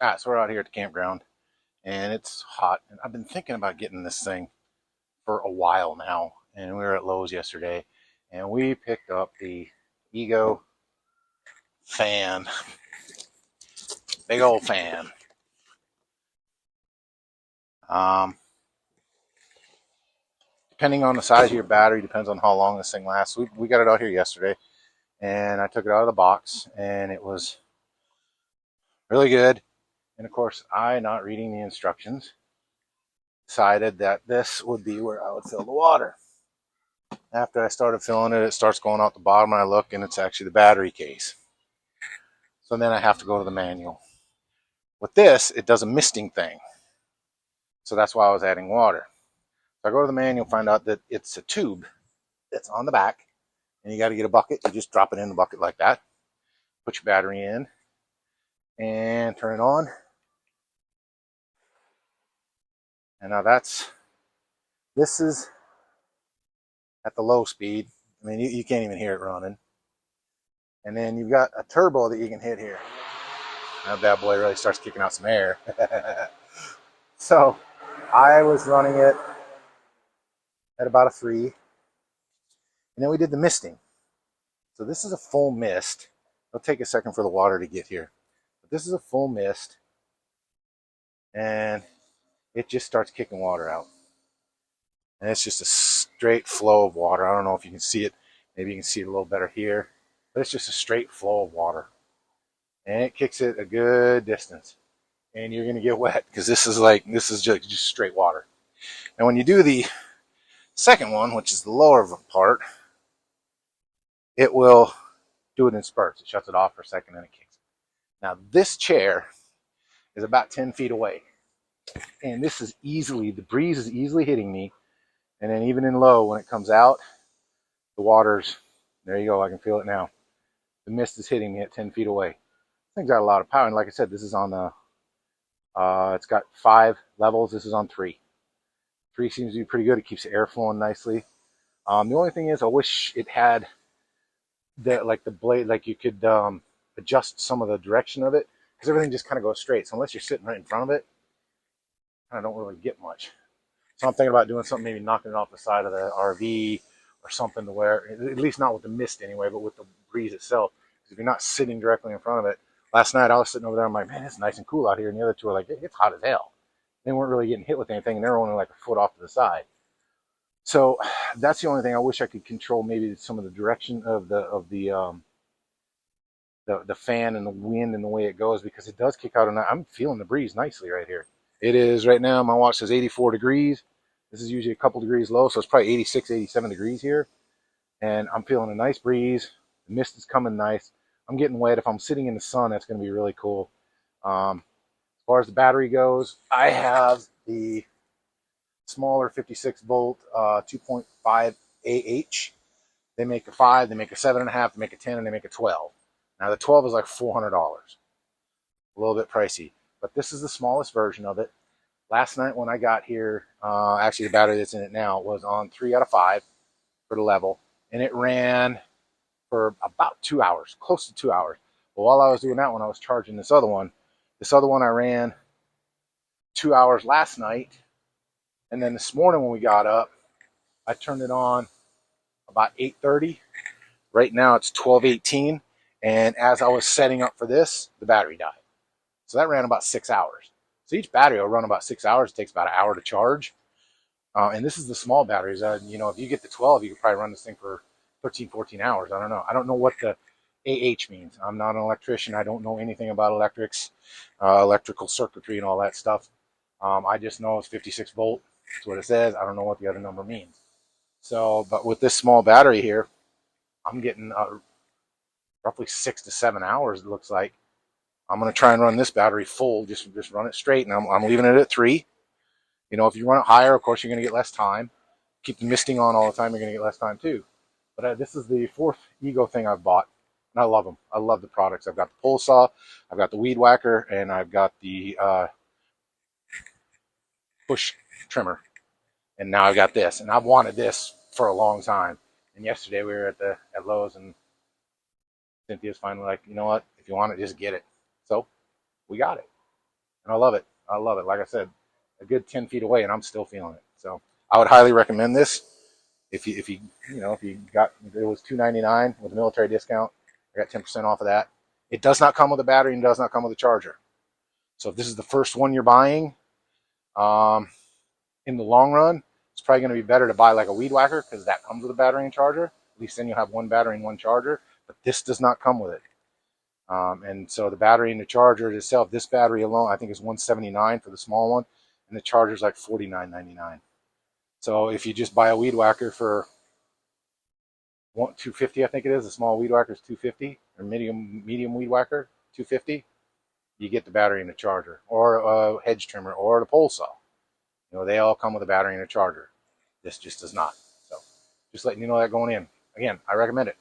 So we're out here at the campground, and it's hot. And I've been thinking about getting this thing for a while now. And we were at Lowe's yesterday, and we picked up the Ego fan, big old fan. Um, Depending on the size of your battery, depends on how long this thing lasts. We got it out here yesterday, and I took it out of the box, and it was really good. And of course, I, not reading the instructions, decided that this would be where I would fill the water. After I started filling it, it starts going out the bottom, and I look, and it's actually the battery case. So then I have to go to the manual. With this, it does a misting thing. So that's why I was adding water. So I go to the manual, find out that it's a tube that's on the back, and you got to get a bucket. You just drop it in the bucket like that. Put your battery in, and turn it on. And now this is at the low speed. I mean, you can't even hear it running. And then you've got a turbo that you can hit here. That bad boy really starts kicking out some air. So I was running it at about a 3. And then we did the misting. So this is a full mist. It'll take a second for the water to get here. But this is a full mist. And it just starts kicking water out. And it's just a straight flow of water. I don't know if you can see it. Maybe you can see it a little better here. But it's just a straight flow of water. And it kicks it a good distance. And you're going to get wet because this is just straight water. And when you do the second one, which is the lower part, it will do it in spurts. It shuts it off for a second and it kicks it. Now this chair is about 10 feet away. And this is the breeze is easily hitting me. And then even in low, when it comes out, the water's, there you go, I can feel it now. The mist is hitting me at 10 feet away. This thing's got a lot of power. And like I said, this is on the, it's got 5 levels. This is on 3. 3 seems to be pretty good. It keeps the air flowing nicely. The only thing is, I wish it had the blade, like you could adjust some of the direction of it, because everything just kind of goes straight. So unless you're sitting right in front of it, I don't really get much. So I'm thinking about doing something, maybe knocking it off the side of the RV or something, to where, at least not with the mist anyway, but with the breeze itself. Because if you're not sitting directly in front of it, last night I was sitting over there, I'm like, man, it's nice and cool out here. And the other two are like, it's hot as hell. They weren't really getting hit with anything, and they're only like a foot off to the side. So that's the only thing I wish I could control, maybe some of the direction of the fan and the wind and the way it goes, because it does kick out. And I'm feeling the breeze nicely right here. It is right now, my watch says 84 degrees. This is usually a couple degrees low, so it's probably 86, 87 degrees here. And I'm feeling a nice breeze. The mist is coming nice. I'm getting wet. If I'm sitting in the sun, that's going to be really cool. As far as the battery goes, I have the smaller 56 volt 2.5 AH. They make a 5, they make a 7.5, they make a 10, and they make a 12. Now the 12 is like $400, a little bit pricey, but this is the smallest version of it. Last night when I got here, actually the battery that's in it now was on 3 out of 5 for the level, and it ran for about 2 hours, close to 2 hours. But while I was doing that one, I was charging this other one. This other one I ran 2 hours last night, and then this morning when we got up, I turned it on about 8:30. Right now it's 12:18, and as I was setting up for this, the battery died. So that ran about 6 hours. So each battery will run about 6 hours. It takes about an hour to charge. And this is the small batteries. If you get the 12, you could probably run this thing for 13, 14 hours. I don't know. I don't know what the AH means. I'm not an electrician. I don't know anything about electrics, electrical circuitry and all that stuff. I just know it's 56 volt. That's what it says. I don't know what the other number means. So, but with this small battery here, I'm getting roughly 6 to 7 hours, it looks like. I'm going to try and run this battery full, just run it straight, and I'm leaving it at 3. If you run it higher, of course, you're going to get less time. Keep the misting on all the time, you're going to get less time too. But this is the 4th Ego thing I've bought, and I love them. I love the products. I've got the pole saw, I've got the weed whacker, and I've got the bush trimmer. And now I've got this, and I've wanted this for a long time. And yesterday we were at Lowe's, and Cynthia's finally like, you know what? If you want it, just get it. So we got it. And I love it. I love it. Like I said, a good 10 feet away, and I'm still feeling it. So I would highly recommend this. If you got, it was $299 with a military discount. I got 10% off of that. It does not come with a battery and does not come with a charger. So if this is the first one you're buying, um, in the long run, it's probably going to be better to buy like a weed whacker because that comes with a battery and charger. At least then you'll have one battery and one charger. But this does not come with it. And so the battery and the charger itself, this battery alone, I think is $179 for the small one, and the charger is like $49.99. So if you just buy a weed whacker for $250, I think it is, the small weed whacker is $250, or medium weed whacker $250. You get the battery and the charger, or a hedge trimmer, or the pole saw. They all come with a battery and a charger. This just does not. So just letting you know that going in. Again, I recommend it.